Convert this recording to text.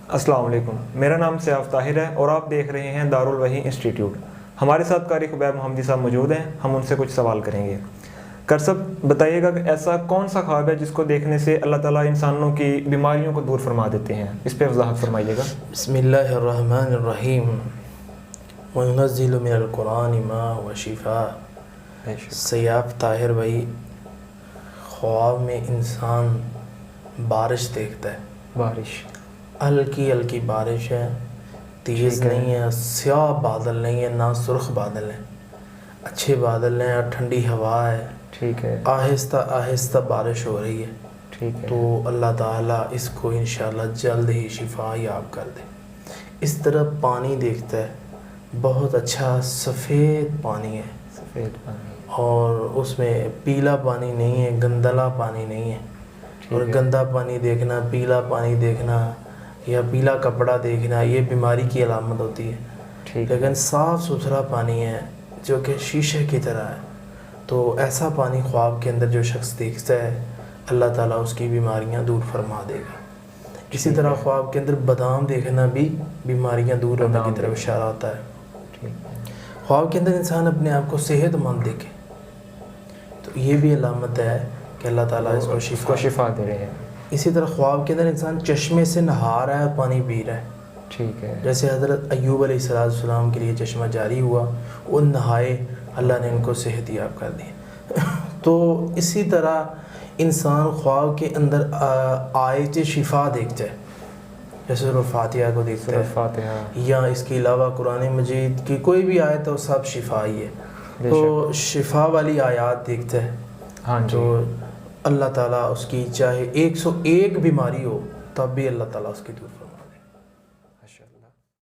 السلام علیکم، میرا نام سیاف طاہر ہے اور آپ دیکھ رہے ہیں دارالوحی انسٹیٹیوٹ۔ ہمارے ساتھ قاری خبیب محمدی صاحب موجود ہیں، ہم ان سے کچھ سوال کریں گے۔ قاری صاحب بتائیے گا کہ ایسا کون سا خواب ہے جس کو دیکھنے سے اللہ تعالیٰ انسانوں کی بیماریوں کو دور فرما دیتے ہیں؟ اس پہ وضاحت فرمائیے گا۔ بسم اللہ الرحمن الرحیم۔ وَنُنَزِّلُ مِنَ الْقُرْآنِ مَا هُوَ شِفَاءٌ۔ سیاف طاہر بھائی، خواب میں انسان بارش دیکھتا ہے۔ بارش ہلکی ہلکی بارش ہے، تیز نہیں ہے، سیاہ بادل نہیں ہے، نہ سرخ بادل ہیں، اچھے بادل ہیں اور ٹھنڈی ہوا ہے۔ ٹھیک ہے، آہستہ آہستہ بارش ہو رہی ہے۔ ٹھیک ہے، تو اللہ تعالیٰ اس کو انشاءاللہ جلد ہی شفا یاب کر دے۔ اس طرح پانی دیکھتا ہے، بہت اچھا سفید پانی ہے، سفید پانی، اور اس میں پیلا پانی نہیں ہے، گندلا پانی نہیں ہے۔ اور گندا پانی دیکھنا، پیلا پانی دیکھنا یا پیلا کپڑا دیکھنا یہ بیماری کی علامت ہوتی ہے۔ لیکن صاف ستھرا پانی ہے جو کہ شیشے کی طرح ہے، تو ایسا پانی خواب کے اندر جو شخص دیکھتا ہے اللہ تعالیٰ اس کی بیماریاں دور فرما دے گا۔ اسی طرح خواب کے اندر بادام دیکھنا بھی بیماریاں دور ہونے کی طرف اشارہ ہوتا ہے۔ خواب کے اندر انسان اپنے آپ کو صحت مند دیکھے تو یہ بھی علامت ہے کہ اللہ تعالیٰ اس کو شفا دے رہے ہیں۔ اسی طرح خواب کے اندر انسان چشمے سے نہا رہا ہے اور پانی پی رہا ہے، ٹھیک ہے، جیسے حضرت ایوب علیہ السلام کے لیے چشمہ جاری ہوا، وہ نہائے، اللہ نے ان کو صحت یاب کر دی۔ تو اسی طرح انسان خواب کے اندر آیت شفا دیکھتا ہے، جیسے سورہ فاتحہ کو دیکھتا ہے، یا اس کے علاوہ قرآن مجید کی کوئی بھی آیت ہے وہ سب شفا ہی ہے، تو شفا والی آیات دیکھتا ہے۔ ہاں جی، تو اللہ تعالیٰ اس کی چاہے 101 بیماری ہو تب بھی اللہ تعالیٰ اس کی دور فرما دے۔ ماشاء اللہ۔